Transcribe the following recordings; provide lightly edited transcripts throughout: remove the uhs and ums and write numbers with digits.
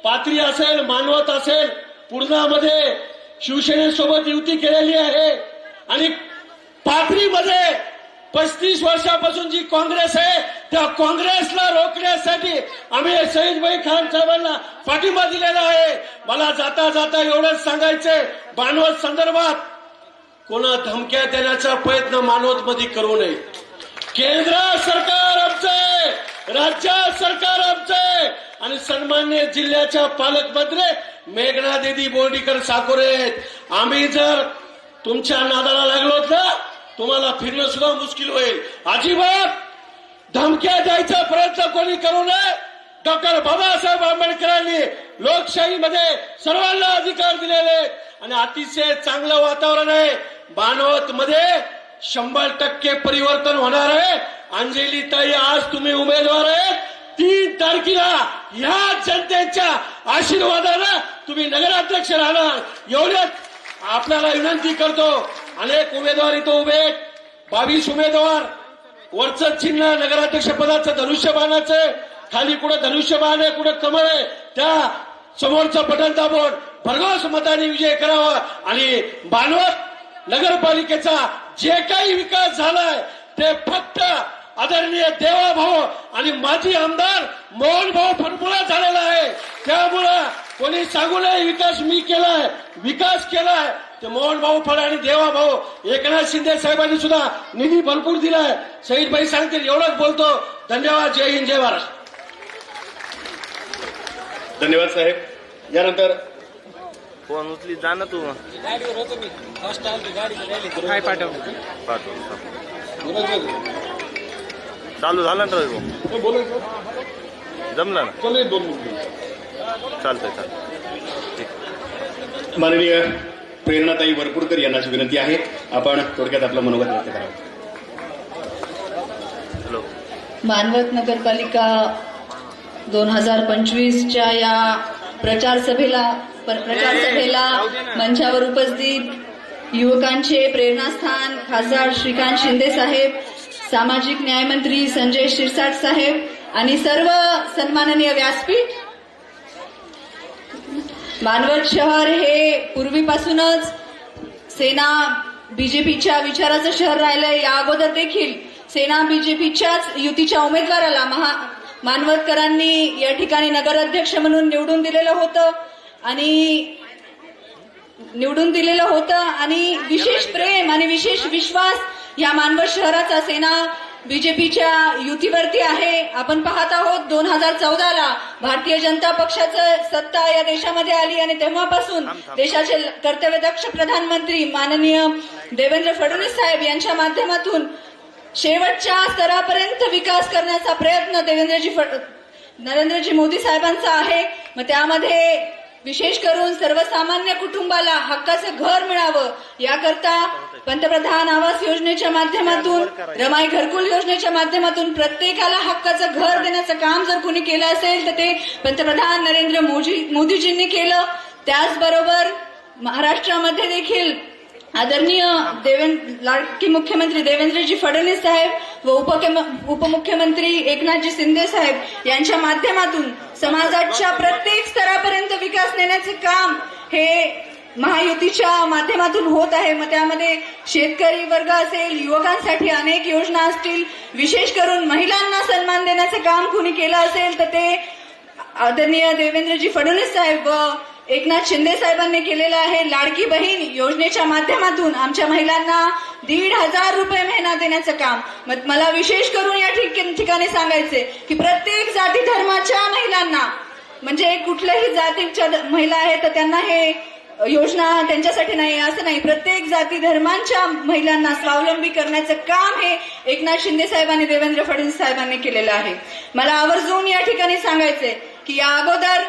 पाथरी असेल, मानवत असेल, पूर्णामध्ये शिवसेनेसोबत युती केलेली आहे आणि पाथरीमध्ये 35 वर्षापासून जी काँग्रेस आहे त्या काँग्रेसला रोखण्यासाठी आम्ही शहीदभाई खान साहेबांना पाठिंबा दिलेला आहे. मला जाता जाता एवढंच सांगायचंय, मानवत संदर्भात कोणा धमक्या देण्याचा प्रयत्न मानवत मध्ये करू नये. केंद्र सरकार आमचे, राज्य सरकार आमचे आणि सन्मान्य जिल्ह्याच्या पालकमंत्री मेघना दीदी बोर्डीकर साकोरे, आम्ही जर तुमच्या नादाला लागलो तर तुम्हाला फिरणं सुद्धा मुश्किल होईल. अजिबात धमक्या द्यायचा प्रयत्न कोणी करू नये. डॉक्टर बाबासाहेब आंबेडकरांनी लोकशाहीमध्ये सर्वांना अधिकार दिलेले आणि अतिशय चांगलं वातावरण आहे. मानवत मध्ये 100% परिवर्तन होणार आहे. अंजली ताई, आज तुम्ही उमेदवार आहेत. 3 तारखेला ह्या जनतेच्या आशीर्वादाने तुम्ही नगराध्यक्ष राहणार. एवढ्याच आपल्याला विनंती करतो. अनेक उमेदवार इथं उभे आहेत, 22 उमेदवार. वरचं चिन्ह नगराध्यक्ष पदाचं धनुष्यबाणाचं, खाली कुठं धनुष्यबाण आहे, कुठं कमळ आहे, त्या समोरचं बटन दाबून भरघोस मताने विजय करावा आणि मानवत नगरपालिकेचा जे काही विकास झालाय ते फक्त आदरणीय देवाभाऊ आणि माजी आमदार मोहनभाऊ फडमुळा झालेला आहे. त्यामुळं कोणी सांगू नये विकास मी केलाय, विकास केलाय. ते मोहनभाऊ फड आणि देवाभाऊ एकनाथ शिंदे साहेबांनी सुद्धा निधी भरपूर दिलाय. शहीदभाई सांगतील एवढंच बोलतो. धन्यवाद. जय हिंद, जय महाराष्ट्र. धन्यवाद साहेब. यानंतर फोन उचली जा ना तू. गाडीवर होतो मी, फर्स्ट टाइम गाडी काय पाठवलं. चालू झालं ना रे, जमलं ना, चालतंय ठीक. माननीय प्रेरणाताई वरपुडकर यांना विनंती आहे, आपण थोडक्यात आपलं मनोगत व्यक्त करावं. हॅलो. मानवत नगरपालिका 2025च्या या प्रचार सभेला मंचावर उपस्थित युवकांचे प्रेरणास्थान खासदार श्रीकांत शिंदे साहेब, सामाजिक न्याय मंत्री संजय शिरसाट साहेब आणि सर्व सन्माननीय व्यासपीठ. मानवत शहर हे पूर्वीपासूनच सेना बीजेपीच्या विचाराचं शहर राहिलंय. या अगोदर देखील सेना बीजेपीच्याच युतीच्या उमेदवाराला मानवतकरांनी या ठिकाणी नगराध्यक्ष म्हणून निवडून दिलेलं होतं आणि विशेष प्रेम आणि विशेष विश्वास या मानवत शहराचा सेना बीजेपीच्या युतीवरती आहे. आपण पाहत आहोत 2014ला भारतीय जनता पक्षाचं सत्ता या देशामध्ये आली आणि तेव्हापासून देशाचे कर्तव्यदक्ष प्रधानमंत्री माननीय देवेंद्र फडणवीस साहेब यांच्या माध्यमातून शेवटच्या स्तरापर्यंत विकास करण्याचा प्रयत्न नरेंद्रजी मोदी साहेबांचा आहे. मग त्यामध्ये विशेष करून सर्वसामान्य कुटुंबाला हक्काचं घर मिळावं याकरता पंतप्रधान आवास योजनेच्या माध्यमातून, रमाई घरकुल योजनेच्या माध्यमातून प्रत्येकाला हक्काचं घर देण्याचं काम जर कुणी केलं असेल तर ते पंतप्रधान नरेंद्र मोदीजींनी केलं. त्याचबरोबर महाराष्ट्रामध्ये देखील आदरणीय लाडकी मुख्यमंत्री देवेंद्रजी फडणवीस साहेब व उपमुख्यमंत्री एकनाथजी शिंदे साहेब यांच्या माध्यमातून समाजाच्या प्रत्येक स्तरापर्यंत विकास नेण्याचे काम हे महायुतीच्या माध्यमातून होत आहे. मग त्यामध्ये शेतकरी वर्ग असेल, युवकांसाठी अनेक योजना असतील, विशेष करून महिलांना सन्मान देण्याचं काम कुणी केलं असेल तर ते आदरणीय देवेंद्रजी फडणवीस साहेब व एकनाथ शिंदे साहेबांनी केलेलं आहे. लाडकी बहीण योजनेच्या माध्यमातून आमच्या महिलांना 1,500 रुपये महिना देण्याचं काम. मग मला विशेष करून या ठिकाणी सांगायचे की प्रत्येक जाती धर्माच्या महिलांना, म्हणजे कुठल्याही जातीच्या महिला आहेत तर त्यांना हे योजना त्यांच्यासाठी नाही असं नाही, प्रत्येक जाती धर्मांच्या महिलांना स्वावलंबी करण्याचं काम हे एकनाथ शिंदे साहेबांनी देवेंद्र फडणवीस साहेबांनी केलेलं आहे. मला आवर्जून या ठिकाणी सांगायचंय की या अगोदर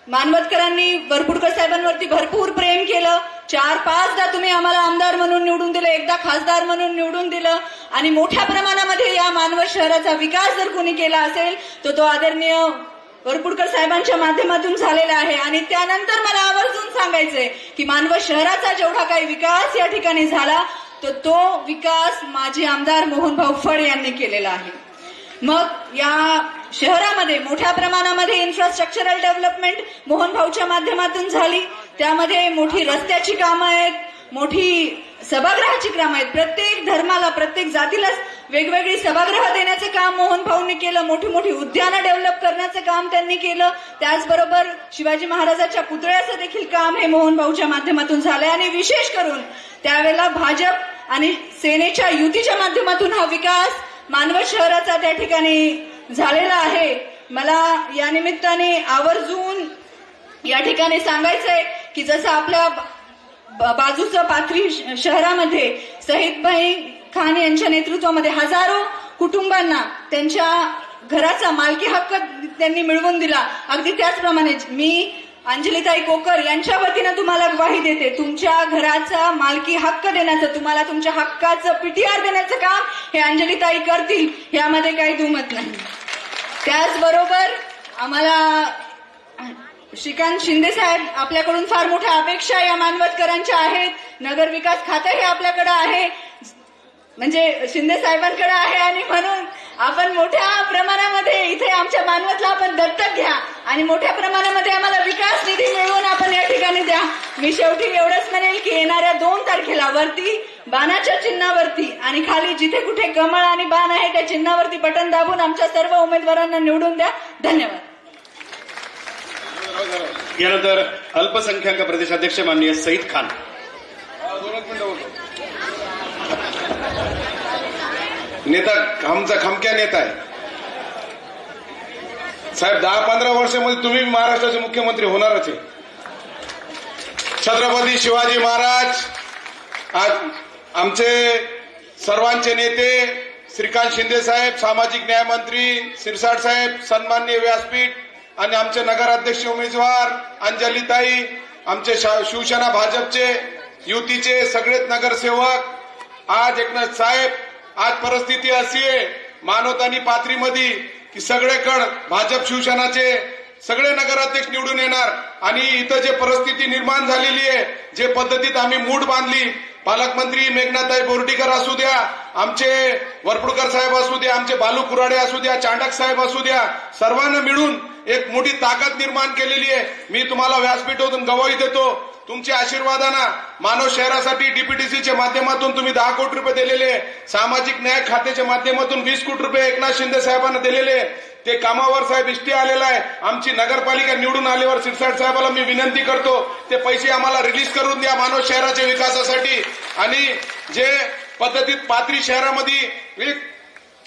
मानवतकरांनी वरपुडकर साहेबांवरती भरपूर प्रेम केलं. 4-5दा तुम्ही आम्हाला आमदार म्हणून निवडून दिलं, एकदा खासदार म्हणून निवडून दिलं आणि मोठ्या प्रमाणामध्ये या मानवत शहराचा विकास जर कोणी केला असेल तर तो आदरणीय वरपुडकर साहेबांच्या माध्यमातून झालेला आहे. आणि त्यानंतर मला आवर्जून सांगायचंय की मानवत शहराचा जेवढा काही विकास या ठिकाणी झाला तर तो विकास माजी आमदार मोहनभाऊ फड यांनी केलेला आहे. मग या शहरामध्ये मोठ्या प्रमाणामध्ये इन्फ्रास्ट्रक्चरल डेव्हलपमेंट मोहन भाऊच्या माध्यमातून झाली. त्यामध्ये मोठी रस्त्याची कामं आहेत, मोठी सभागृहाची कामं आहेत. प्रत्येक धर्माला, प्रत्येक जातीलाच वेगवेगळी सभागृह देण्याचं काम मोहन भाऊंनी केलं. मोठी मोठी उद्यानं डेव्हलप करण्याचं काम त्यांनी केलं. त्याचबरोबर शिवाजी महाराजांच्या पुतळ्याचं देखील काम हे मोहन भाऊच्या माध्यमातून झालंय. आणि विशेष करून त्यावेळेला भाजप आणि सेनेच्या युतीच्या माध्यमातून हा विकास मानवत शहराचा त्या ठिकाणी झालेला आहे. मला या निमित्ताने आवर्जून या ठिकाणी सांगायचंय की जसं आपल्या बाजूचं पाथरी शहरामध्ये शहीदभाई खान यांच्या नेतृत्वामध्ये हजारो कुटुंबांना त्यांच्या घराचा मालकी हक्क त्यांनी मिळवून दिला. अगदी त्याचप्रमाणे मी अंजलीताई कोकर यांच्या वतीनं तुम्हाला ग्वाही देते, तुमच्या घराचा मालकी हक्क देण्याचं, तुम्हाला तुमच्या हक्काचं पीटीआर देण्याचं काम हे अंजलीताई करतील, यामध्ये काही दुमत नाही. त्याचबरोबर आम्हाला श्रीकांत शिंदे साहेब आपल्याकडून फार मोठ्या अपेक्षा या मानवतकरांच्या आहेत. नगर विकास खातं हे आपल्याकडे आहे, म्हणजे शिंदे साहेबांकडे आहे, आणि म्हणून आपण मोठ्या प्रमाणामध्ये इथे आमच्या मानवतला आपण दत्तक घ्या आणि मोठ्या प्रमाणामध्ये आम्हाला विकास निधी मिळवून आपण या ठिकाणी द्या. मी शेवटी एवढंच म्हणेल की येणाऱ्या 2 तारखेला वरती बाणाच्या चिन्हावरती आणि खाली जिथे कुठे कमळ आणि बाण आहे त्या चिन्हावरती बटन दाबून आमच्या सर्व उमेदवारांना निवडून द्या. धन्यवाद. यानंतर अल्पसंख्याक प्रदेशाध्यक्ष माननीय सईद खान. नेता आमचा खमक्या नेता आहे साहेब. 10-15 वर्षामध्ये तुम्ही महाराष्ट्राचे मुख्यमंत्री होणारच आहे. छत्रपती शिवाजी महाराज आज आमचे सर्वांचे नेते श्रीकांत शिंदे साहेब, सामाजिक न्याय मंत्री शिरसाट साहेब, सन्माननीय व्यासपीठ आणि आमचे नगराध्यक्ष उमेदवार अंजलीताई, आमचे शिवसेना भाजपचे युतीचे सगळेच नगरसेवक, आज एकनाथ साहेब, आज परिस्थिती अशी आहे मानवत आणि पाथरीमध्ये की सगळेकडे भाजप शिवसेनाचे सगळे नगराध्यक्ष निवडून येणार. आणि इथं जे परिस्थिती निर्माण झालेली आहे, जे पद्धतीत आम्ही मूठ बांधली, पालकमंत्री मेघनाताई बोर्डीकर असू द्या, आमचे वरपुडकर साहेब असू द्या, आमचे बालू कुराडे असू द्या, चांडक साहेब असू द्या, सर्वांना मिळून एक मोठी ताकद निर्माण केलेली आहे. मी तुम्हाला व्यासपीठातून गवाही देतो, तुमच्या आशीर्वादानं मानव शहरासाठी डीपीटीसीच्या माध्यमातून तुम्ही 10 कोटी रुपये दिलेले, सामाजिक न्याय खात्याच्या माध्यमातून 20 कोटी रुपये एकनाथ शिंदे साहेबांना दिलेले, ते कामावर साहेब इष्टी आलेला आहे. आमची नगरपालिका निवडून आल्यावर शिरसाट साहेबाला मी विनंती करतो ते पैसे आम्हाला रिलीज करून द्या मानव शहराच्या विकासासाठी. आणि जे पद्धतीत पाथरी शहरामध्ये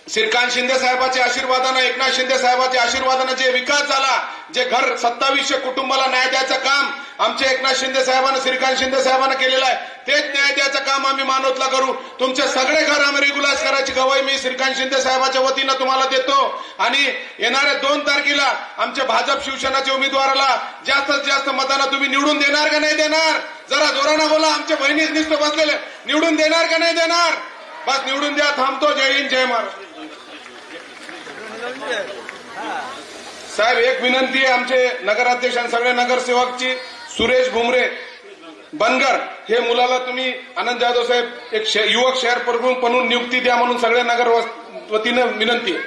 श्रीकांत शिंदे साहेबांच्या आशीर्वादानं, एकनाथ शिंदे साहेबांच्या आशीर्वादानं जे विकास झाला, जे घर 2700 कुटुंबाला न्याय द्यायचं काम आमचे एकनाथ शिंदे साहेबांना, श्रीकांत शिंदे साहेबांना केलेलं आहे, तेच न्याय द्यायचं काम आम्ही मानवतला करू. तुमचे सगळे घर आम्ही रेग्युलाइज करायची गवाही मी श्रीकांत शिंदे साहेबांच्या वतीनं तुम्हाला देतो. आणि येणाऱ्या 2 तारखेला आमच्या भाजप शिवसेनाच्या उमेदवाराला जास्तीत जास्त मतांना तुम्ही निवडून देणार का नाही देणार? जरा जोरानं बोला. आमच्या बहिणीच नुसतं बसलेले, निवडून देणार का नाही देणार? बस निवडून द्या. थांबतो. जय हिंद, जय महाराष्ट्र. साहेब एक विनंती आहे आमचे नगराध्यक्ष आणि सगळ्या नगरसेवकची, सुरेश भुमरे बनगर हे मुलाला तुम्ही आनंद जाधव साहेब एक युवक शहर प्रमुख म्हणून नियुक्ती द्या म्हणून सगळ्या नगर वतीनं विनंती आहे.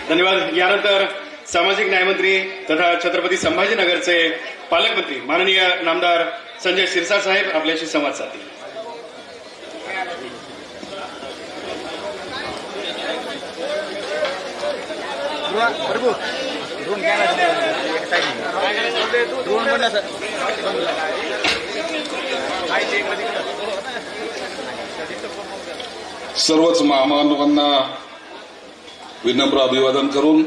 धन्यवाद. यानंतर सामाजिक न्यायमंत्री तथा छत्रपती संभाजीनगरचे पालकमंत्री माननीय नामदार संजय शिरसाट साहेब आपल्याशी संवाद साधतील. सर्वच महामानवांना विनम्र अभिवादन करून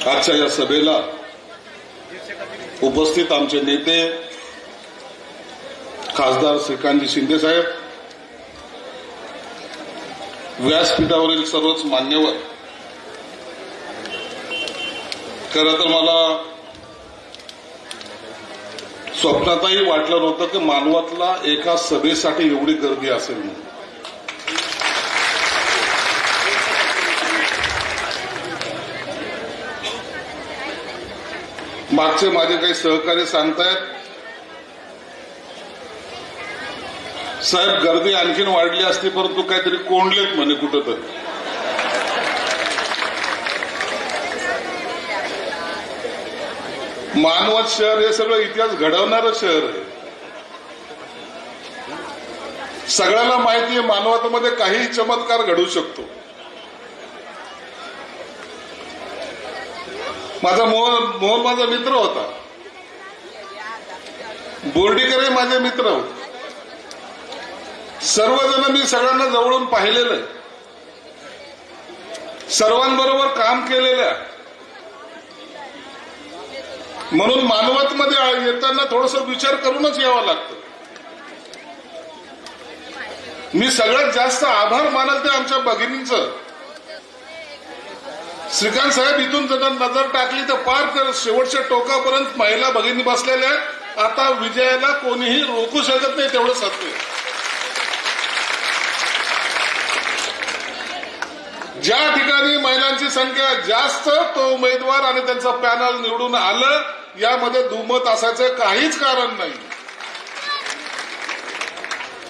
आजच्या या सभेला उपस्थित आमचे नेते खासदार श्रीकांतजी शिंदे साहेब, व्यासपीठावरील सर्वच मान्यवर, खरं तर मला स्वप्नातही वाटलं नव्हतं की मानवतला एका सभेसाठी एवढी गर्दी असेल म्हणून. मागचे माझे काही सहकारी सांगतायत साहेब गर्दी आणखीन वाढली असती, परंतु काहीतरी कोंडलेत म्हणे कुठंतरी. मानवत शहर हे सगळं इतिहास घडवणारं शहर आहे. सगळ्याला माहिती आहे मानवतामध्ये काही चमत्कार घडू शकतो. माझा मोहन माझा मित्र होता, बोर्डीकरही माझे मित्र होते. सर्वजण मी सगळ्यांना जवळून पाहिलेलं आहे, सर्वांबरोबर काम केलेलं आहे. म्हणून मानवतमध्ये येताना थोडस विचार करूनच यावं लागतं. मी सगळ्यात जास्त आभार मानल ते आमच्या भगिनींचं. श्रीकांत साहेब इथून जर नजर टाकली तर पार शेवटच्या टोकापर्यंत महिला भगिनी बसलेल्या आहेत. आता विजयाला कोणीही रोखू शकत नाही, तेवढं सत्य. ज्या ठिकाणी महिलांची संख्या जास्त तो उमेदवार आणि त्यांचा पॅनल निवडून आलं, यामध्ये दुमत असायचं काहीच कारण नाही.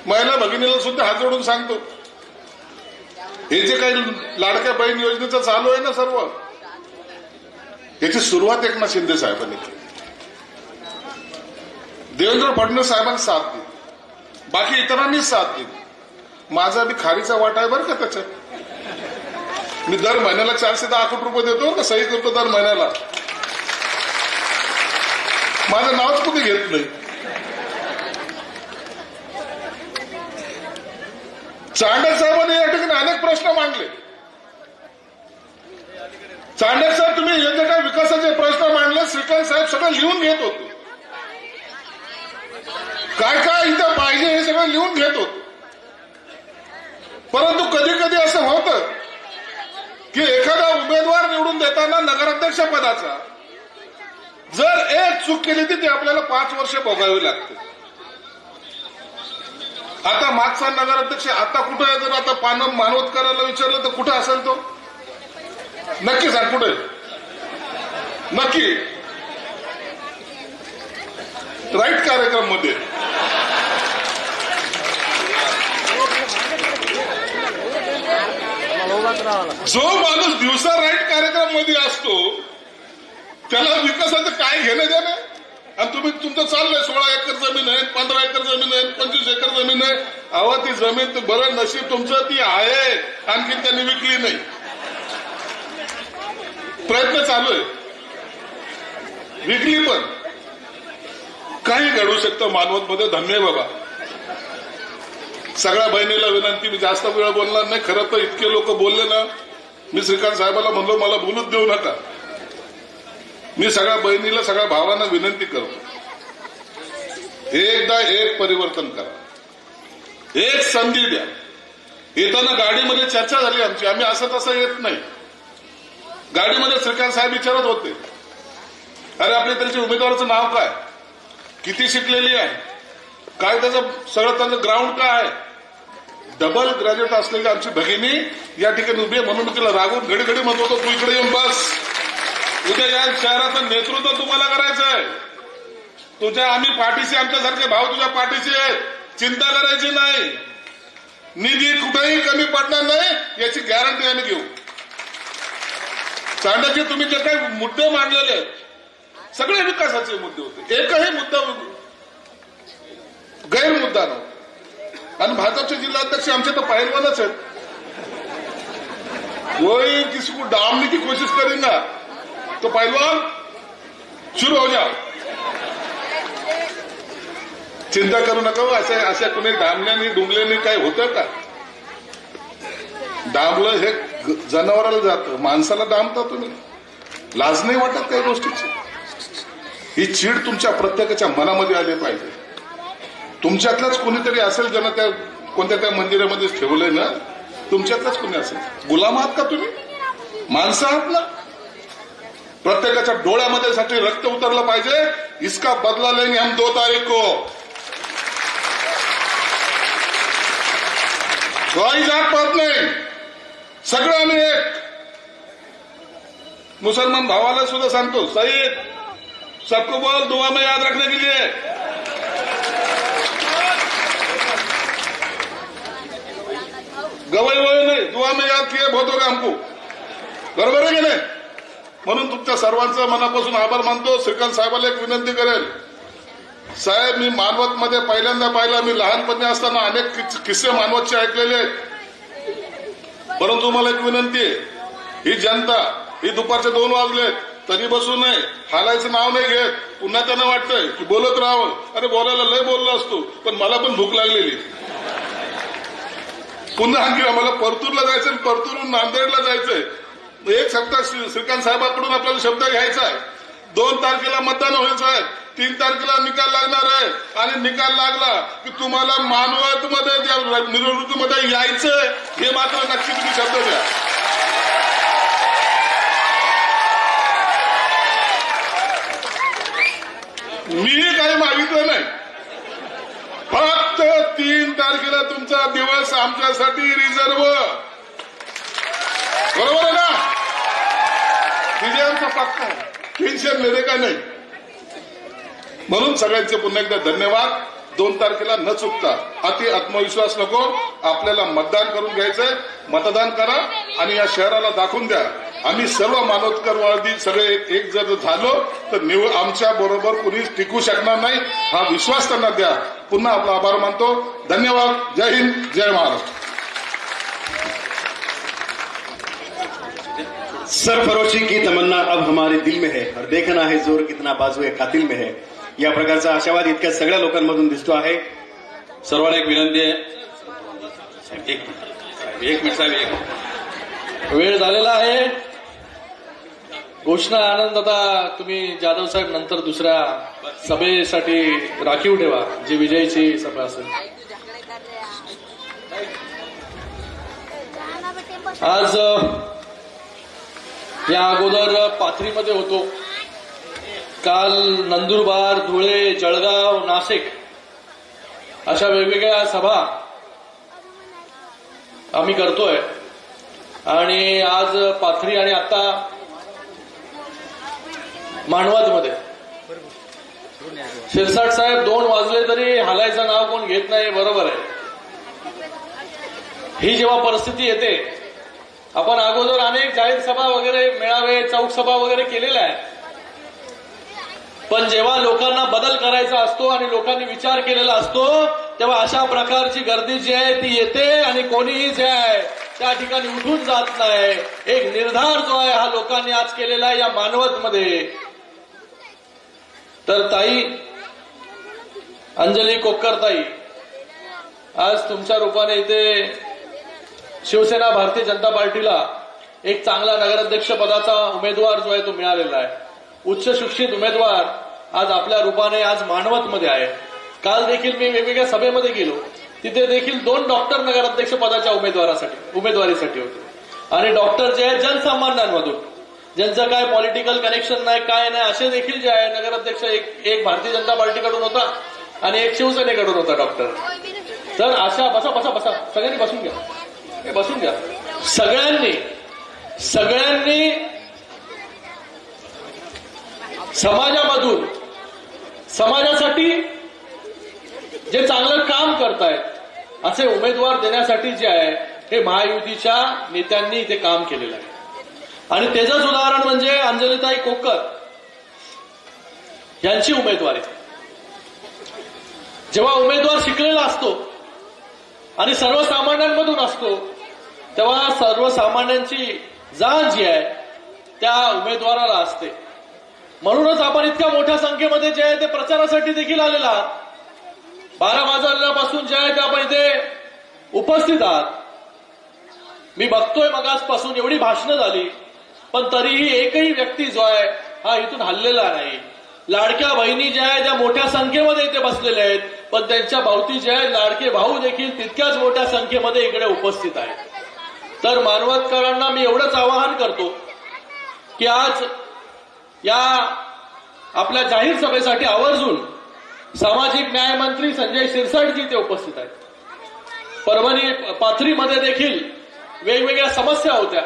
महिला भगिनीला सुद्धा हात जोडून सांगतो, हे जे काही लाडक्या बहीण योजनेचं चालू आहे ना सर्व, याची सुरुवात एकनाथ शिंदे साहेबांनी केली. देवेंद्र फडणवीस साहेबांनी साथ दिली, बाकी इतरांनी साथ दिली. माझा बी खारीचा वाटा आहे बरं का त्याच्यात. मी दर महिन्याला 410 कोटी रुपये देतो का, सही करतो दर महिन्याला. माझं नावच कुठे घेत नाही. चांडक साहेबांनी या ठिकाणी अनेक प्रश्न मांडले. चांडक साहेब, तुम्ही हे जे काही विकासाचे प्रश्न मांडले, श्रीकांत साहेब सगळं लिहून घेत होते. काय काय इथं पाहिजे हे सगळं लिहून घेत होते. परंतु कधी कधी असं होतं की एखादा उमेदवार निवडून देताना नगराध्यक्ष पदाचा जर एक चूक केली ती आपल्याला 5 वर्ष भोगावी लागते. आता मागचा नगराध्यक्ष आता कुठे आहे? जर आता मानवत करायला विचारलं तर कुठे असेल तो? नक्की सांग कुठे? नक्की राईट कार्यक्रम मध्ये. जो माणूस दिवसा राईट कार्यक्रम मध्ये असतो त्याला विकासाचं काय घेणं देणं? आणि तुम्ही तुमचं चाललंय 16 एकर जमीन आहे, 15 एकर जमीन आहे, 25 एकर जमीन आहे. अहो ती जमीन बरं नशीब तुमचं ती आहे, आणखी त्यांनी विकली नाही. प्रयत्न चालू आहे, विकली पण. काही घडू शकतं मानवत मध्ये. धन्य बाबा. सगळ्या बहिणीला विनंती, मी जास्त वेळ बोलणार नाही. खरं तर इतके लोक बोलले ना, मी श्रीकांत साहेबाला म्हणलो मला बोलूच देऊ नका. मी सगळ्या बहिणीला सगळ्या भावांना विनंती करतो, एकदा एक परिवर्तन करा, एक संधी द्या. येताना गाडीमध्ये चर्चा झाली आमची, आम्ही असं तसं येत नाही. गाडीमध्ये श्रीकांत साहेब विचारत होते, अरे आपल्या त्यांच्या उमेदवाराचं नाव काय, किती शिकलेली आहे, काय त्याचं सगळं त्यांचं ग्राउंड काय आहे. डबल ग्रॅज्युएट असलेली आमची भगिनी या ठिकाणी उभी आहे. म्हणून तिला रागून घडी घडी म्हणत होतो, तू इकडे येऊन बस. उद्या या शहराचं नेतृत्व तुम्हाला करायचं आहे. तुझ्या आम्ही पाठीशी, आमच्यासारखे भाव तुझ्या पाठीशी आहेत, चिंता करायची नाही. निधी कुठेही कमी पडणार नाही याची गॅरंटी आम्ही घेऊ. चांडकी तुम्ही जे काही मुद्दे मांडलेले आहेत सगळे विकासाचे मुद्दे होते, एकही मुद्दा गैरमुद्दा नव्हता. आणि भाजपचे जिल्हाध्यक्ष आमचे तर पहिलवानच आहेत. कोई किसी को डामने की कोशिश करेगा तो पहलवान शुरू हो जाओ. चिंता करू नका. अशा कुणी डांबल्याने डुंबल्याने काही होतं का? डांबलं हे जनावराला जातं, माणसाला डांबता तुम्ही. लाज नाही वाटत काही गोष्टीची? ही चीड तुमच्या प्रत्येकाच्या मनामध्ये आली पाहिजे. तुमच्यातलाच कोणीतरी असेल ज्यानं त्या कोणत्या त्या मंदिरामध्ये ठेवलंय ना, तुमच्यातलाच कोणी असेल. गुलाम आहात का तुम्ही? माणसं आहात ना. प्रत्येकाच्या डोळ्यामध्ये साठी रक्त उतरलं पाहिजे. इसका बदला लेंगे हम 2 तारीख को. कोई जात पात नाही, सगळं आम्ही एक. मुसलमान भावाला सुद्धा सांगतो, सईद सबको बोल दुआ में याद रखने के लिए. गवाई वय नाही, दुआ में याद किए बहुत होगा हमको. बरोबर आहे की नाही? म्हणून तुमच्या सर्वांचं मनापासून आभार मानतो. श्रीकांत साहेबांना एक विनंती करेल, साहेब मी मानवत मध्ये पहिल्यांदा पाहिला. मी लहानपणी असताना अनेक किस्से मानवतचे ऐकलेले आहेत, परंतु मला एक विनंती आहे, ही जनता ही दुपारचे 2 वाजलेत तरी बसू नये, हालायचं नाव नाही घेत. पुन्हा त्यांना वाटतंय की बोलत राहावं. अरे बोलायला लय बोललो असतो, पण मला पण भूक लागलेली. पुन्हा आणखी आम्हाला परतूरला जायचं, परतूरून नांदेडला जायचंय. एक सप्ताह श्रीकांत साहेबांकडून आपल्याला शब्द घ्यायचा आहे. 2 तारखेला मतदान होईल साहेब, 3 तारखेला निकाल लागणार आहे. आणि निकाल लागला की तुम्हाला मानवतमध्ये त्या निवडणुकीमध्ये यायचंय, हे मात्र नक्की तुम्ही शब्द द्या. मी काही मागितलं नाही, फक्त 3 तारखेला तुमचा दिवस आमच्यासाठी रिझर्व. बरोबर आहे ना? तिथे आमचा पक्का टेन्शन नाही का नाही. म्हणून सगळ्यांचे पुन्हा एकदा धन्यवाद. 2 तारखेला न चुकता, अति आत्मविश्वास नको, आपल्याला मतदान करून घ्यायचंय. मतदान करा आणि या शहराला दाखवून द्या आम्ही सर्व मानवतकरवादी सगळे एक जर झालो तर आमच्या बरोबर कुणीच टिकू शकणार नाही, हा विश्वास त्यांना द्या. पुन्हा आपला आभार मानतो. धन्यवाद. जय हिंद, जय महाराष्ट्र. सरफरोशी की तमन्ना अब हमारे दिल में है और देखना है जोर कितना बाजू कातिल में है. या प्रकारचा आशावाद इतक्या सगळ्या लोकांमधून दिसतो आहे. सर्वांना एक विनंती आहे, एक मिनिट साहेब, वेळ झालेला आहे. घोषणा आनंद आता तुम्ही जाधव साहेब नंतर दुसऱ्या सभेसाठी राखीव ठेवा, जी विजयीची सभा असेल. आज या अगोदर पाथरीमध्ये होतो, काल नंदुरबार, धुळे, जळगाव, नाशिक अशा वेगवेगळ्या सभा आम्ही करतोय. आणि आज पाथरी आणि आता मानवतमध्ये. शिरसाट साहेब 2 वाजले तरी हालायचं नाव कोण घेत नाही. बरोबर आहे. ही जेव्हा परिस्थिती येते, आपण अगोदर अनेक जाहीर सभा वगैरे, मेळावे, चौक सभा वगैरे केलेल्या आहेत, पण जेव्हा लोकांना बदल करायचा असतो आणि लोकांनी विचार केलेला असतो, तेव्हा अशा प्रकारची गर्दी जी आहे ती येते आणि कोणीही जे आहे त्या ठिकाणी उठून जात नाही. एक निर्धार जो आहे हा लोकांनी आज केलेला आहे या मानवतमध्ये. तर ताई अंजली कोक्कर ताई, आज तुमच्या रूपाने इथे शिवसेना भारतीय जनता पार्टीला एक चांगला नगराध्यक्ष पदाचा उमेदवार जो आहे तो मिळालेला आहे. उच्च शिक्षित उमेदवार आज आपल्या रूपाने आज मानवतमध्ये आहे. काल देखील मी वेगवेगळ्या सभेमध्ये गेलो, तिथे देखील 2 डॉक्टर नगराध्यक्ष पदाच्या उमेदवारीसाठी होते. आणि डॉक्टर जे आहेत जनसामान्यांमधून, ज्यांचं काय पॉलिटिकल कनेक्शन नाही, काय नाही, असे देखील जे आहे नगराध्यक्ष एक भारतीय जनता पार्टीकडून होता आणि एक शिवसेनेकडून होता डॉक्टर. तर अशा बसा बसा बसा सगळ्यांनी बसून घ्या, बसून घ्या. सगळ्यांनी समाजामधून समाजासाठी जे चांगलं काम करतायत असे उमेदवार देण्यासाठी जे आहे हे महायुतीच्या नेत्यांनी इथे काम केलेलं आहे. आणि त्याचंच उदाहरण म्हणजे अंजलीताई कोक्कर यांची उमेदवारी. जेव्हा उमेदवार शिकलेला असतो आणि सर्वसामान्यांमधून असतो, तेव्हा सर्वसामान्यांची जाण जी आहे त्या उमेदवाराला असते. म्हणूनच आपण इतक्या मोठ्या संख्येमध्ये जे आहे ते प्रचारासाठी देखील आलेला आहात. 12 वाजल्यापासून जे आहे ते आपण इथे उपस्थित आहात. मी बघतोय मगाचपासून एवढी भाषणं झाली, पण तरीही एकही व्यक्ती जो आहे हा इथून हललेला नाही. लाडक्या बहिणी ज्या आहेत त्या मोठ्या संख्येमध्ये इथे बसलेल्या आहेत, पण त्यांच्या भोवती जे आहेत लाडके भाऊ देखील तितक्याच मोठ्या संख्येमध्ये इकडे उपस्थित आहेत. तर मानवतकरांना मी एवढंच आवाहन करतो की आज या आपल्या जाहीर सभेसाठी आवर्जून सामाजिक न्याय मंत्री संजय शिरसाटजी ते उपस्थित आहेत. परभणी पाथरीमध्ये देखील वेगवेगळ्या समस्या होत्या,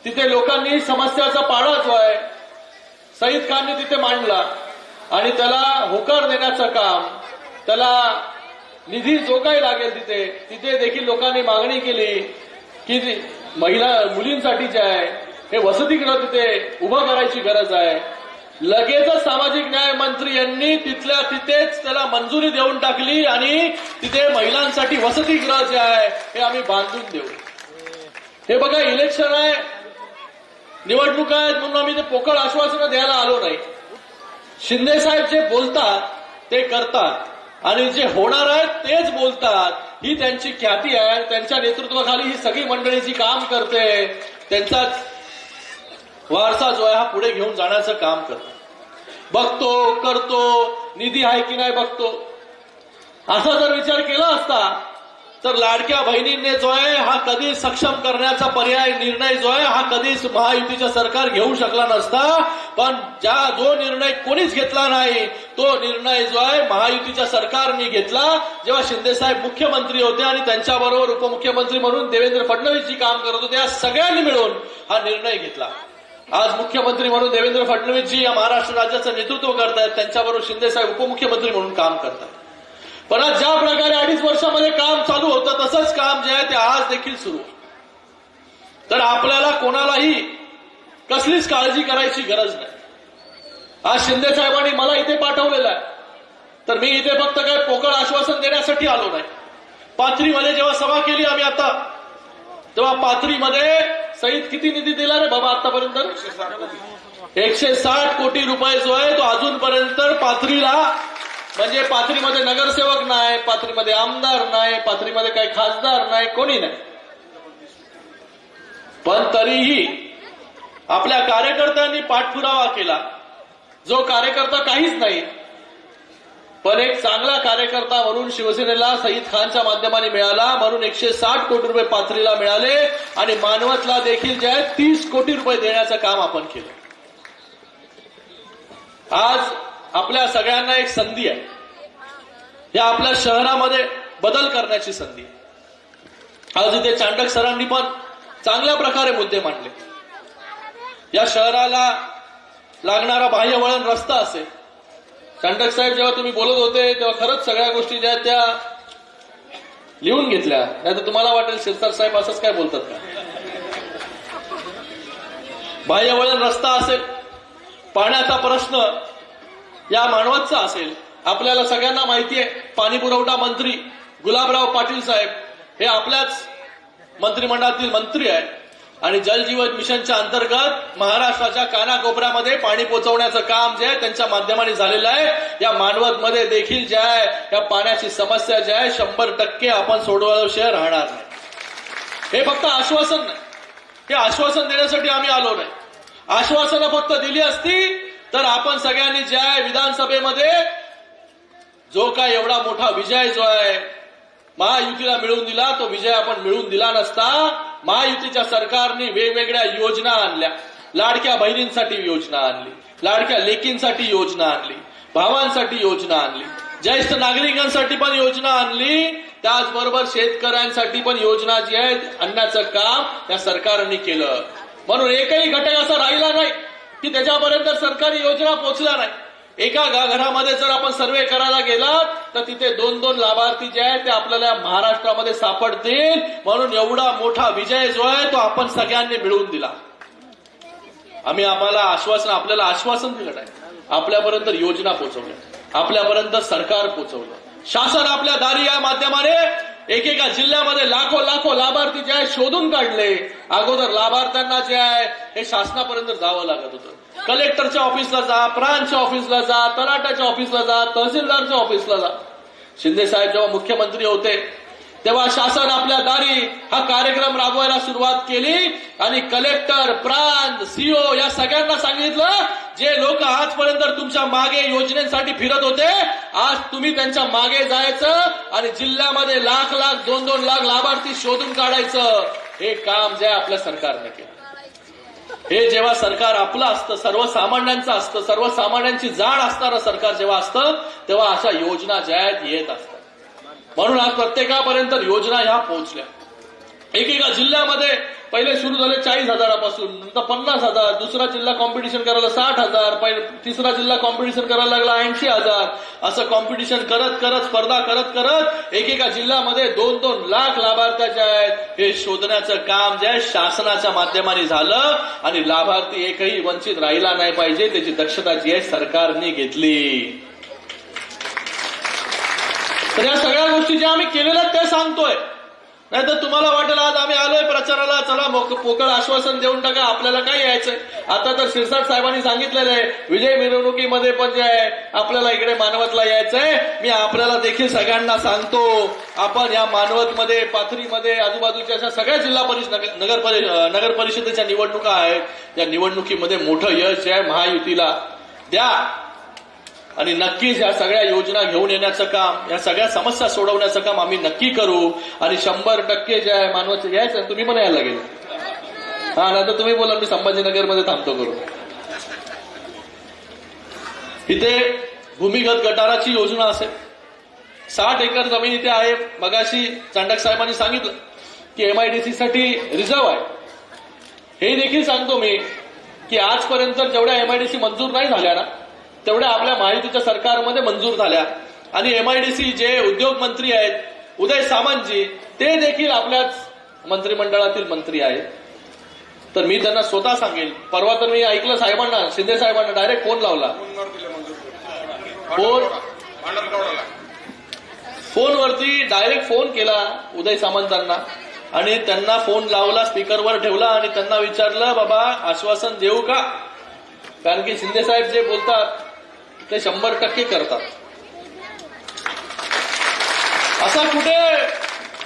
तिथे लोकांनी समस्याचा पाडा जो आहे सईद खानने तिथे मांडला आणि त्याला होकार देण्याचं काम, त्याला निधी जो काही लागेल तिथे देखील लोकांनी मागणी केली की मुलींसाठी जे आहे हे वसतिगृह तिथे उभं करायची गरज आहे. लगेचच सामाजिक न्याय मंत्री यांनी तिथल्या तिथेच त्याला मंजुरी देऊन टाकली आणि तिथे महिलांसाठी वसतिगृह जे आहे हे आम्ही बांधून देऊ. हे बघा, इलेक्शन आहे, निवडणूक आहेत म्हणून आम्ही ते पोकळ आश्वासनं द्यायला आलो नाही. शिंदे साहेब जे बोलतात ते करतात आणि जे होणार आहेत तेच बोलतात. ही त्यांची ख्याती आहे. त्यांच्या नेतृत्वाखाली ही सगळी मंडळी जी काम करते त्यांचाच वारसा जो आहे हा पुढे घेऊन जाण्याचं काम करतो. बघतो, करतो, निधी आहे की नाही बघतो. असा जर विचार केला असता तर लाडक्या बहिणींनी जो आहे हा कधी सक्षम करण्याचा पर्याय निर्णय जो आहे हा कधीच महायुतीचं सरकार घेऊ शकला नसता. पण जो निर्णय कोणीच घेतला नाही तो निर्णय जो आहे महायुतीच्या सरकारने घेतला. जेव्हा शिंदे साहेब मुख्यमंत्री होते आणि त्यांच्याबरोबर उपमुख्यमंत्री म्हणून देवेंद्र फडणवीस जी काम करत होते, या सगळ्यांनी मिळून हा निर्णय घेतला. आज मुख्यमंत्री म्हणून देवेंद्र फडणवीस जी या महाराष्ट्र राज्याचं नेतृत्व करतायत, त्यांच्याबरोबर शिंदे साहेब उपमुख्यमंत्री म्हणून काम करतात. पण आज ज्या प्रकारे 2.5 वर्षामध्ये काम चालू होतं तसंच काम जे आहे ते आज देखील सुरू. तर आपल्याला कोणालाही कसलीच काळजी करायची गरज नाही. आज शिंदे साहेबांनी मला इथे पाठवलेलं आहे, तर मी इथे फक्त काय पोकळ आश्वासन देण्यासाठी आलो नाही. पाथरीमध्ये जेव्हा सभा केली आम्ही आता, तेव्हा पाथरीमध्ये सहित किती निधी दिला रे बाबा आतापर्यंत? 160 कोटी रुपये जो आहे तो अजूनपर्यंत पाथरीला, म्हणजे पाथरीमध्ये नगरसेवक नाही, पाथरीमध्ये आमदार नाही, पाथरीमध्ये काही खासदार नाही, कोणी नाही. पण तरीही आपल्या कार्यकर्त्यांनी पाठपुरावा केला. जो कार्यकर्ता काहीच नाही पण एक चांगला कार्यकर्ता म्हणून शिवसेनेला सईद खानच्या माध्यमाने मिळाला, म्हणून 160 कोटी रुपये पाथरीला मिळाले आणि मानवतला देखील जे आहे 30 कोटी रुपये देण्याचं काम आपण केलं. आज आपल्या सगळ्यांना एक संधी आहे. या आपल्या शहरामध्ये बदल करण्याची संधी. आज इथे चांडक सरांनी पण चांगल्या प्रकारे मुद्दे मांडले. या शहराला लागणारा बाह्य वळण रस्ता असेल. चांडक साहेब जेव्हा तुम्ही बोलत होते तेव्हा खरंच सगळ्या गोष्टी ज्या आहेत त्या लिहून घेतल्या, नाही तर तुम्हाला वाटेल शिरसाट साहेब असंच काय बोलतात का. बाह्य वळण रस्ता असेल, पाण्याचा प्रश्न या मानवतचा असेल. आपल्याला सगळ्यांना माहिती आहे पाणी पुरवठा मंत्री गुलाबराव पाटील साहेब हे आपल्याच मंत्रिमंडळातील मंत्री आहेत आणि जल जीवन मिशनच्या अंतर्गत महाराष्ट्राच्या कानाकोपऱ्यामध्ये पाणी पोहोचवण्याचं काम जे आहे त्यांच्या माध्यमाने झालेलं आहे. या मानवतमध्ये देखील जे आहे या पाण्याची समस्या जी आहे 100% आपण सोडवल्याशिवाय राहणार नाही. हे फक्त आश्वासन नाही, हे आश्वासन देण्यासाठी आम्ही आलो नाही. आश्वासनं फक्त दिली असती तर आपण सगळ्यांनी जे आहे विधानसभेमध्ये जो काय एवढा मोठा विजय जो आहे महायुतीला मिळवून दिला तो विजय आपण मिळवून दिला नसता. महायुतीच्या सरकारने वेगवेगळ्या योजना आणल्या. लाडक्या बहिणींसाठी योजना आणली, लाडक्या लेकींसाठी योजना आणली, भावांसाठी योजना आणली, ज्येष्ठ नागरिकांसाठी पण योजना आणली, त्याचबरोबर शेतकऱ्यांसाठी पण योजना जी आहे आणण्याचं काम या सरकारने केलं. म्हणून एकही घटक असा राहिला नाही की त्याच्यापर्यंत सरकारी योजना पोहोचल्या नाही. एका घरामध्ये जर आपण सर्वे करायला गेला तर तिथे 2-2 लाभार्थी जे आहेत ते आपल्याला महाराष्ट्रामध्ये सापडतील. म्हणून एवढा मोठा विजय जो आहे तो आपण सगळ्यांनी मिळवून दिला. आपल्याला आश्वासन दिलं नाही, आपल्यापर्यंत योजना पोहोचवल्या, आपल्यापर्यंत सरकार पोहोचवलं. शासन आपल्या दारी या माध्यमाने एकेका जिल्ह्यामध्ये लाखो लाभार्थी जे आहे शोधून काढले. अगोदर लाभार्थ्यांना जे आहे हे शासनापर्यंत जावं लागत होतं. कलेक्टरच्या ऑफिसला जा, प्रांतच्या ऑफिसला जा, तलाट्याच्या ऑफिसला जा, तहसीलदारच्या ऑफिसला जा. शिंदे साहेब जेव्हा मुख्यमंत्री होते तेव्हा शासन आपल्या दारी हा कार्यक्रम राबवायला सुरुवात केली आणि कलेक्टर, प्रांत, सीओ या सगळ्यांना सांगितलं जे लोक आजपर्यंत तुमच्या मागे योजनेसाठी फिरत होते आज तुम्ही त्यांच्या मागे जायचं आणि जिल्ह्यामध्ये लाख 2-2 लाख लाभार्थी शोधून काढायचं. हे काम जे आपल्या सरकारने केलं. हे जेव्हा सरकार आपलं असतं, सर्वसामान्यांचं असतं, सर्वसामान्यांची जाण असणारं सरकार जेव्हा असतं तेव्हा अशा योजना ज्या आहेत येत असतात. म्हणून आज प्रत्येकापर्यंत योजना ह्या पोहोचल्या. एकेका जिल्ह्यामध्ये पहिले सुरू झाले 40,000पासून, नंतर 50,000, दुसरा जिल्हा कॉम्पिटिशन करायला 60,000, तिसरा जिल्हा कॉम्पिटिशन करायला लागला 80,000. असं कॉम्पिटिशन करत करत, स्पर्धा करत करत एकेका जिल्ह्यामध्ये 2-2 लाख लाभार्थ्याचे आहेत हे शोधण्याचं काम जे आहे शासनाच्या माध्यमाने झालं आणि लाभार्थी एकही वंचित राहिला नाही पाहिजे त्याची दक्षता जी आहे सरकारने घेतली. तर या सगळ्या गोष्टी ज्या आम्ही केलेल्या ते सांगतोय. नाही तर तुम्हाला वाटेल आज आम्ही आलोय प्रचाराला, चला पोकळ आश्वासन देऊन टाका, आपल्याला काय यायचंय. आता तर शिरसाट साहेबांनी सांगितलेलं आहे विजय मिरवणुकीमध्ये पण जे आहे आपल्याला इकडे मानवतला यायचंय. मी आपल्याला देखील सगळ्यांना सांगतो, आपण या मानवतमध्ये, पाथरीमध्ये, आजूबाजूच्या अशा सगळ्या जिल्हा परिषद नगर परिषदेच्या निवडणुका आहेत. या निवडणुकीमध्ये मोठं यश जे आहे महायुतीला द्या आणि नक्कीच या सगळ्या योजना घेऊन येण्याचं काम, या सगळ्या समस्या सोडवण्याचं काम आम्ही नक्की करू. आणि 100% जे आहे मानवाचं यायचं. तुम्ही पण यायला लागेल. हा, नाही तर तुम्ही बोला मी संभाजीनगरमध्ये थांबतो करू. इथे भूमिगत गटाराची योजना असेल. 60 एकर जमीन इथे आहे. मगाशी चांडक साहेबांनी सांगितलं की MIDC साठी रिझर्व्ह आहे. हे देखील सांगतो मी की आजपर्यंत जेवढ्या MIDC मंजूर नाही झाल्या ना तेवढ्या आपल्या महायुतीच्या सरकारमध्ये मंजूर झाल्या. आणि MIDC जे उद्योग मंत्री आहेत उदय सामंतजी ते देखील आपल्याच मंत्रिमंडळातील मंत्री आहेत. तर मी त्यांना स्वतः सांगेल. परवा तर मी ऐकलं साहेबांना, शिंदे साहेबांना डायरेक्ट फोन लावला. फोनवरती डायरेक्ट फोन केला उदय सामंतांना आणि त्यांना फोन लावला, स्पीकरवर ठेवला आणि त्यांना विचारलं बाबा आश्वासन देऊ का. कारण की शिंदे साहेब जे बोलतात ते 100% करतात. असा कुठे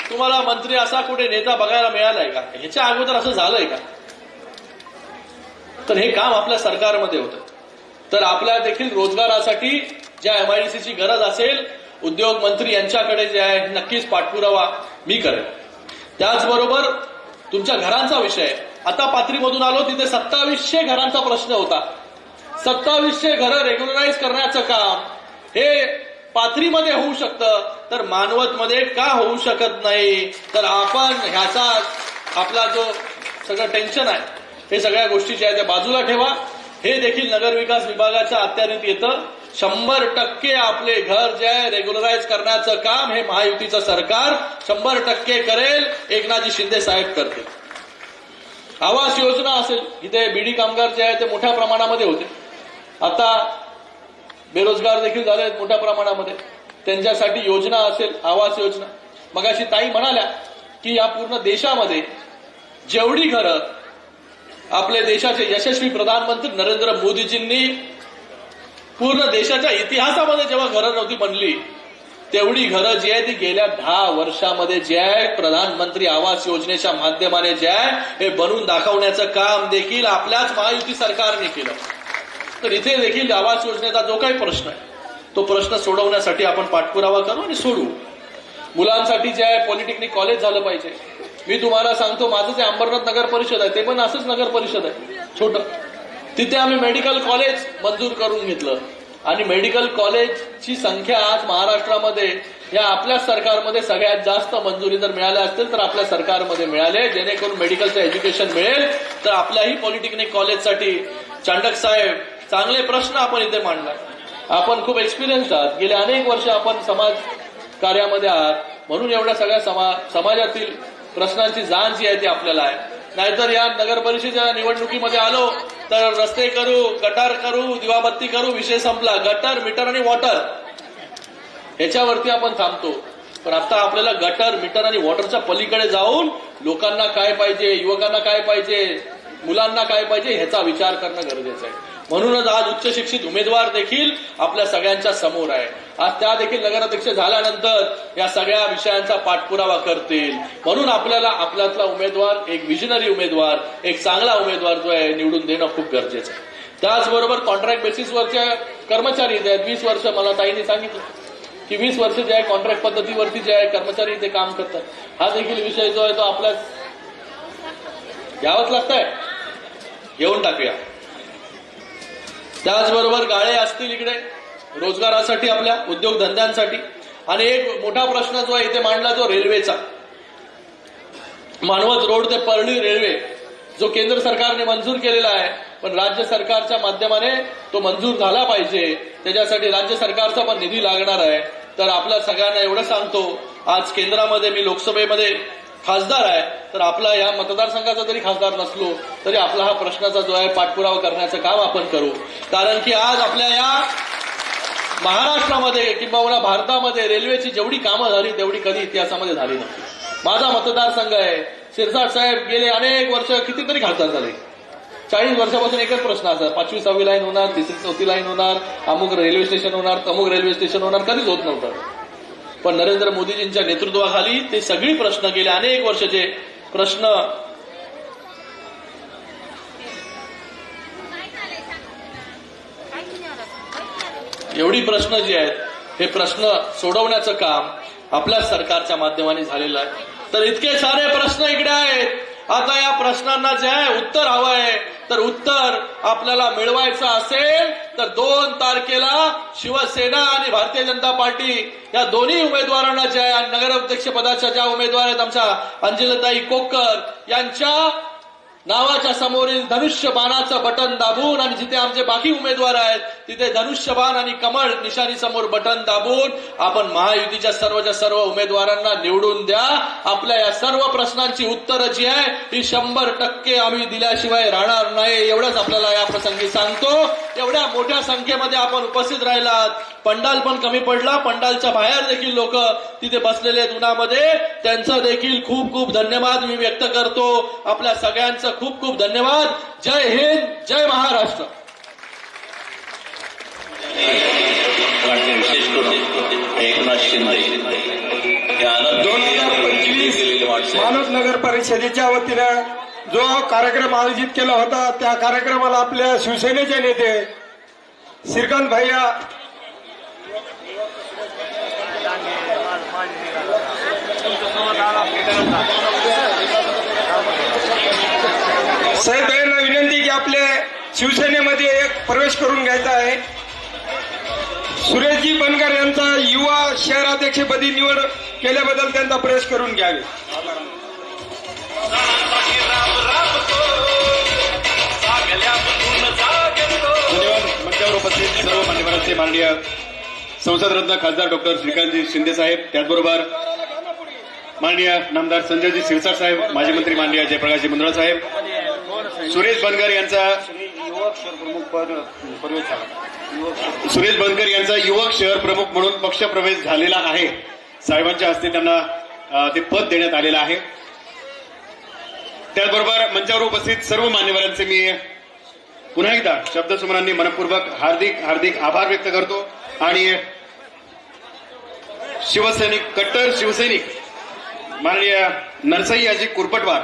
तुम्हाला मंत्री, असा कुठे नेता बघायला मिळालाय का. ह्याच्या अगोदर असं झालंय का. तर हे काम आपल्या सरकारमध्ये होतं. तर आपल्या देखील रोजगारासाठी ज्या MIDCची गरज असेल उद्योग मंत्री यांच्याकडे जे आहे नक्कीच पाठपुरावा मी करेन. त्याचबरोबर तुमच्या घरांचा विषय, आता पाथरीमधून आलो तिथे 2700 घरांचा प्रश्न होता. 2700 घरं रेग्युलराईज करण्याचं काम हे पाथरीमध्ये होऊ शकतं तर मानवतमध्ये का होऊ शकत नाही. तर आपण ह्याचा आपला जो सगळं टेन्शन आहे हे सगळ्या गोष्टी ज्या आहेत त्या बाजूला ठेवा. हे देखील नगरविकास विभागाच्या अखत्यारीत येतं. 100% आपले घर जे आहे रेग्युलराईज करण्याचं काम हे महायुतीचं सरकार 100% करेल. एकनाथजी शिंदे साहेब करतील. आवास योजना असेल, इथे बीडी कामगार जे आहे ते मोठ्या प्रमाणामध्ये होते. आता बेरोजगार देखील झाले आहेत मोठ्या प्रमाणामध्ये. त्यांच्यासाठी योजना असेल, आवास योजना. मगाशी ताई म्हणाल्या की या पूर्ण देशामध्ये जेवढी घरं आपले देशाचे यशस्वी प्रधानमंत्री नरेंद्र मोदीजींनी पूर्ण देशाच्या इतिहासामध्ये जेव्हा घरं नव्हती बनली तेवढी घरं जी आहे ती गेल्या 10 वर्षामध्ये जे आहे प्रधानमंत्री आवास योजनेच्या माध्यमाने जे आहे हे बनवून दाखवण्याचं काम देखील आपल्याच महायुती सरकारने केलं. तर इथे देखील आवास योजनेचा जो काही प्रश्न आहे तो प्रश्न सोडवण्यासाठी आपण पाठपुरावा करू आणि सोडवू. मुलांसाठी जे आहे पॉलिटेक्निक कॉलेज झालं पाहिजे. मी तुम्हाला सांगतो माझं जे अंबरनाथ नगर परिषद आहे ते पण असंच नगर परिषद आहे छोटं. तिथे आम्ही मेडिकल कॉलेज मंजूर करून घेतलं आणि मेडिकल कॉलेजची संख्या आज महाराष्ट्रामध्ये या आपल्या सरकारमध्ये सगळ्यात जास्त मंजुरी जर मिळाल्या असतील तर आपल्या सरकारमध्ये मिळाले. जेणेकरून मेडिकलचं एज्युकेशन मिळेल. तर आपल्याही पॉलिटेक्निक कॉलेजसाठी चांडक साहेब चांगले प्रश्न आपण इथे मांडलाय. आपण खूप एक्सपिरियन्स आहात, गेले अनेक वर्ष आपण समाज कार्यामध्ये आहात म्हणून एवढ्या सगळ्या समाजातील प्रश्नांची जाण जी आहे ती आपल्याला आहे. नाहीतर या नगर परिषदेच्या निवडणुकीमध्ये आलो तर रस्ते करू, गटार करू, दिवाबत्ती करू, विषय संपला. गटर, मीटर आणि वॉटर ह्याच्यावरती आपण थांबतो. पण आता आपल्याला गटर, मीटर आणि वॉटरच्या पलीकडे जाऊन लोकांना काय पाहिजे, युवकांना काय पाहिजे, मुलांना काय पाहिजे ह्याचा विचार करणं गरजेचं आहे. म्हणूनच आज उच्च शिक्षित उमेदवार देखील आपल्या सगळ्यांच्या समोर आहे. आज त्या देखील नगराध्यक्ष झाल्यानंतर या सगळ्या विषयांचा पाठपुरावा करतील. म्हणून आपल्याला आपल्यातला उमेदवार, एक विजनरी उमेदवार, एक चांगला उमेदवार जो आहे निवडून देणं खूप गरजेचं आहे. त्याचबरोबर कॉन्ट्रॅक्ट बेसिसवरच्या कर्मचारी आहेत. 20 वर्ष मला ताईंनी सांगितलं की 20 वर्ष जे आहे कॉन्ट्रॅक्ट पद्धतीवरती जे आहे कर्मचारी इथे काम करतात. हा देखील विषय जो आहे तो आपल्याच घ्यावाच लागतंय, घेऊन टाकूया. त्याचबरोबर गाळे असतील इकडे रोजगारासाठी, आपल्या उद्योगधंद्यांसाठी. आणि एक मोठा प्रश्न जो आहे इथे मांडला तो रेल्वेचा. मानवत रोड ते परळी रेल्वे जो केंद्र सरकारने मंजूर केलेला आहे, पण राज्य सरकारच्या माध्यमाने तो मंजूर झाला पाहिजे. त्याच्यासाठी राज्य सरकारचा पण निधी लागणार आहे. तर आपल्या सगळ्यांना एवढं सांगतो, आज केंद्रामध्ये मी लोकसभेमध्ये खासदार आहे, तर आपला या मतदारसंघाचा जरी खासदार नसलो तरी आपला हा प्रश्नाचा जो आहे पाठपुरावा करण्याचं काम आपण करू. कारण की आज आपल्या या महाराष्ट्रामध्ये किंवा भारतामध्ये रेल्वेची जेवढी कामं झाली तेवढी कधी इतिहासामध्ये झाली नव्हती. माझा मतदारसंघ आहे. शिरसाट साहेब गेले अनेक वर्ष कितीतरी खासदार झाले. 40 वर्षापासून एकच प्रश्न असा, 5वी 6वी लाईन होणार, 3री 4थी लाईन होणार, अमुक रेल्वे स्टेशन होणार, तमुक रेल्वे स्टेशन होणार, कधीच होत नव्हतं. पण नरेंद्र मोदीजींच्या नेतृत्वाखाली ते सगळी प्रश्न गेले अनेक वर्षाचे प्रश्न एवढी प्रश्न जे आहेत हे प्रश्न सोडवण्याचं काम आपल्या सरकारच्या माध्यमाने झालेलं आहे. तर इतके सारे प्रश्न इकडे आहेत. आता या प्रश्नांना जे आहे उत्तर हवं आहे, तर उत्तर आपल्याला मिळवायचं असेल तर 2 तारखेला शिवसेना आणि भारतीय जनता पार्टी या दोन्ही उमेदवारांना जे आहे, नगराध्यक्ष पदाच्या ज्या उमेदवार आहेत आमच्या अंजलीताई कोक्कर यांच्या नावाच्या समोरील धनुष्यबाणाचं बटन दाबून आणि जिथे आमचे बाकी उमेदवार आहेत तिथे धनुष्यबाण आणि कमळ निशाणी समोर बटन दाबून आपण महायुतीच्या सर्वच्या सर्व उमेदवारांना निवडून द्या. आपल्या या सर्व प्रश्नांची उत्तरं जी आहे ही 100% आम्ही दिल्याशिवाय राहणार नाही, एवढंच आपल्याला या प्रसंगी सांगतो. एवढ्या मोठ्या संख्येमध्ये आपण उपस्थित राहिलात. पंडाल पण कमी पडला. पंडालच्या बाहेर देखील लोक तिथे बसलेले आहेत उन्हामध्ये. त्यांचं देखील खूप खूप धन्यवाद मी व्यक्त करतो. आपल्या सगळ्यांचं खूप खूप धन्यवाद. जय हिंद, जय महाराष्ट्र. विशेष करून एकनाथ शिंदे 2025 मानस नगर परिषदेच्या वतीनं जो कार्यक्रम आयोजित केला होता त्या कार्यक्रमाला आपल्या शिवसेनेचे नेते श्रीकांत भैया साहेब यांना विनंती की आपल्या शिवसेनेमध्ये एक प्रवेश करून घ्यायचा आहे. सुरेशजी बनकर यांचा युवा शहराध्यक्षपदी निवड केल्याबद्दल त्यांचा प्रवेश करून घ्यावे. धन्यवाद. मंचावर उपस्थित सर्व मान्यवरांचे माननीय संसदरत्न खासदार डॉक्टर श्रीकांतजी शिंदे साहेब, त्याचबरोबर माननीय नामदार संजयजी शिरसाट साहेब, माजी मंत्री माननीय जयप्रकाशजी मुंदळ साहेब, सुरेश बनकर यांचा युवक शहर प्रमुख म्हणून पक्ष प्रवेश झालेला आहे. साहेबांच्या हस्ते त्यांना ते पद देण्यात आलेलं आहे. त्याचबरोबर मंचावर उपस्थित सर्व मान्यवरांचे मी पुन्हा एकदा शब्दसुमनांनी मनपूर्वक हार्दिक हार्दिक आभार व्यक्त करतो. आणि शिवसैनिक, कट्टर शिवसैनिक माननीय नरसई अजी कुरपटवार